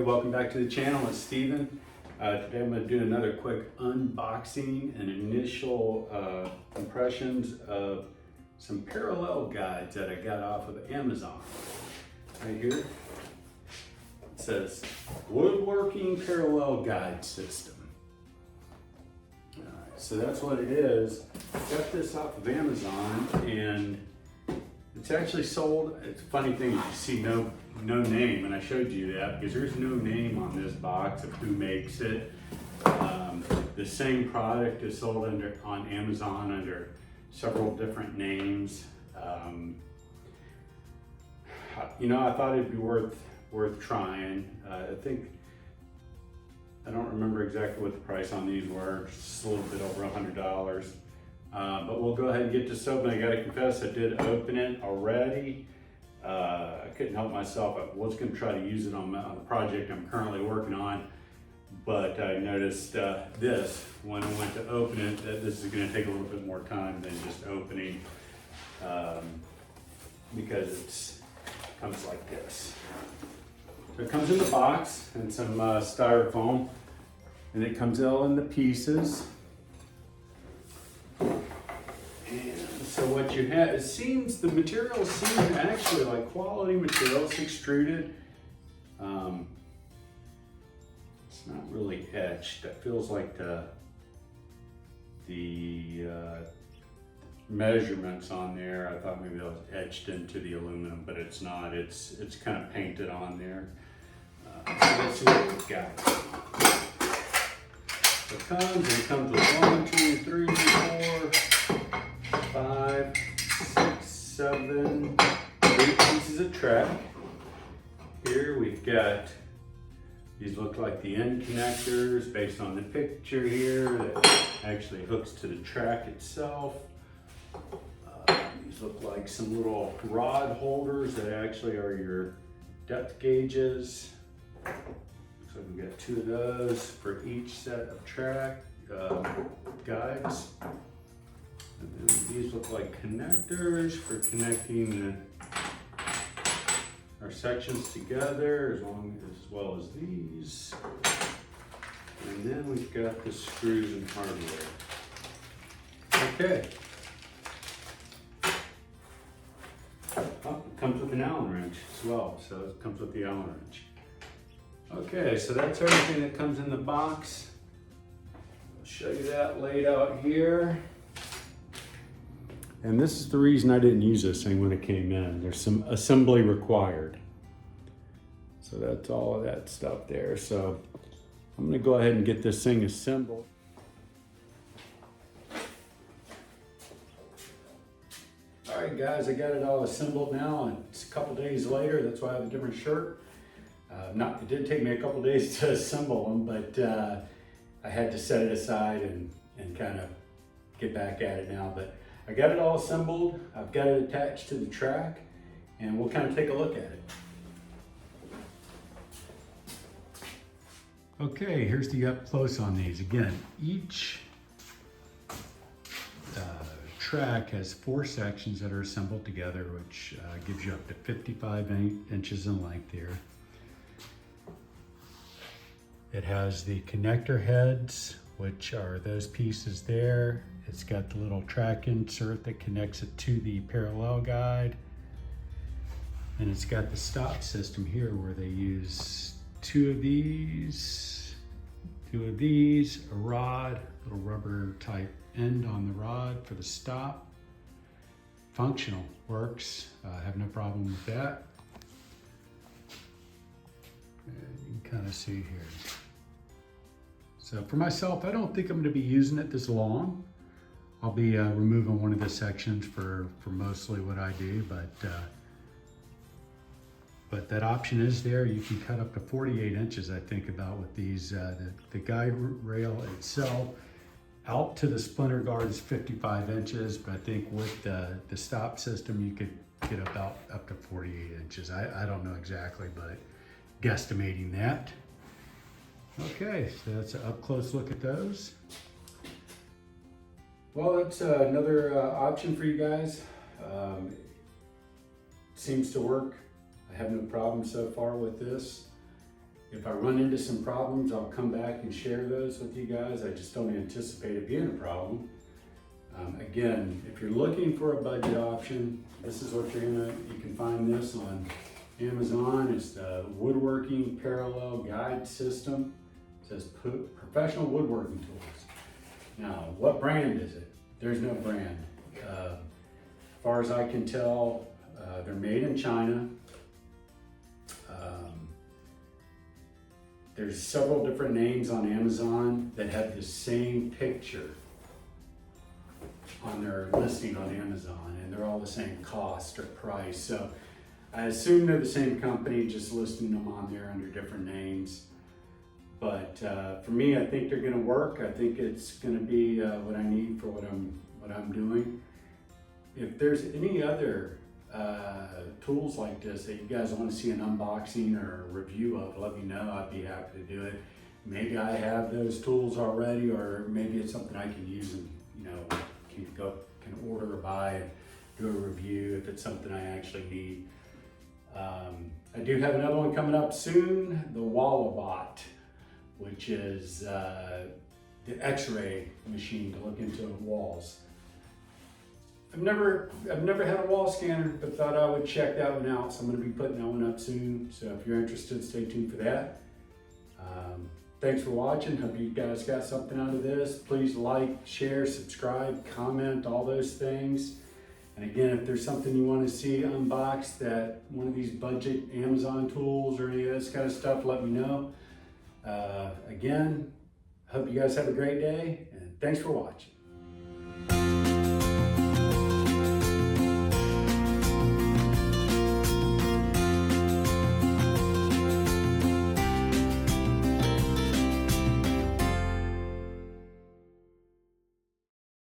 Hey, welcome back to the channel. It's Steven. Today I'm going to do another quick unboxing and initial impressions of some parallel guides that I got off of Amazon. Right here, it says Woodworking Parallel Guide System. Alright, so that's what it is. I got this off of Amazon and it's actually sold. It's a funny thing, you see no name, and I showed you that because there's no name on this box of who makes it. The same product is sold on Amazon under several different names. You know, I thought it'd be worth trying. I don't remember exactly what the price on these were, just a little bit over $100. But we'll go ahead and get this open. I gotta confess, I did open it already. I couldn't help myself. I was gonna try to use it on the project I'm currently working on, but I noticed this, when I went to open it, that this is gonna take a little bit more time than just opening, because it comes like this. So it comes in the box and some styrofoam, and it comes all in the pieces. So what you have, it seems, the materials seem actually like quality materials, extruded. It's not really etched. It feels like the measurements on there, I thought maybe that was etched into the aluminum, but it's not. It's kind of painted on there. So let's see what we've got. So it comes with 1, 2, 3, 4, 5, 6, 7, 8 pieces of track. Here we've got, these look like the end connectors based on the picture here that actually hooks to the track itself. These look like some little rod holders that actually are your depth gauges. Looks like we've got 2 of those for each set of track guides. And then these look like connectors for connecting our sections together, as well as these. And then we've got the screws and hardware. Okay. Oh, it comes with an Allen wrench as well, so it comes with the Allen wrench. Okay, so that's everything that comes in the box. I'll show you that laid out here. And this is the reason I didn't use this thing when it came in. There's some assembly required. So that's all of that stuff there. So I'm gonna go ahead and get this thing assembled. All right guys, I got it all assembled now, and it's a couple days later. That's why I have a different shirt. It did take me a couple days to assemble them, but I had to set it aside and kind of get back at it now. But I got it all assembled, I've got it attached to the track, and we'll kind of take a look at it. Okay, here's the up close on these. Again, each track has 4 sections that are assembled together, which gives you up to 55 inches in length here. It has the connector heads, which are those pieces there. It's got the little track insert that connects it to the parallel guide. And it's got the stop system here where they use 2 of these, a rod, little rubber type end on the rod for the stop. Functional, works, I have no problem with that. And you can kind of see here. So for myself, I don't think I'm going to be using it this long. I'll be removing one of the sections for mostly what I do, but that option is there. You can cut up to 48 inches, I think, about with these. The guide rail itself out to the splinter guard is 55 inches, but I think with the stop system, you could get about up to 48 inches. I don't know exactly, but guesstimating that. Okay, so that's an up close look at those. Well, that's another option for you guys. Seems to work. I have no problem so far with this. If I run into some problems, I'll come back and share those with you guys. I just don't anticipate it being a problem. Again, if you're looking for a budget option, this is what you can find this on Amazon. It's the Woodworking Parallel Guide System. It says professional woodworking tools. Now, what brand is it? There's no brand. As far as I can tell, they're made in China. There's several different names on Amazon that have the same picture on their listing on Amazon, and they're all the same cost or price. So I assume they're the same company, just listing them on there under different names. But for me, I think they're going to work. I think it's going to be what I need for what I'm doing. If there's any other tools like this that you guys want to see an unboxing or a review of, let me know. I'd be happy to do it. Maybe I have those tools already, or maybe it's something I can use and can order or buy and do a review if it's something I actually need. I do have another one coming up soon, the Wallabot, which is the X-ray machine to look into walls. I've never had a wall scanner, but thought I would check that one out. So I'm going to be putting that one up soon. So if you're interested, stay tuned for that. Thanks for watching. Hope you guys got something out of this. Please like, share, subscribe, comment, all those things. And again, if there's something you want to see unboxed, that one of these budget Amazon tools or any of this kind of stuff, let me know. Again, hope you guys have a great day, and thanks for watching.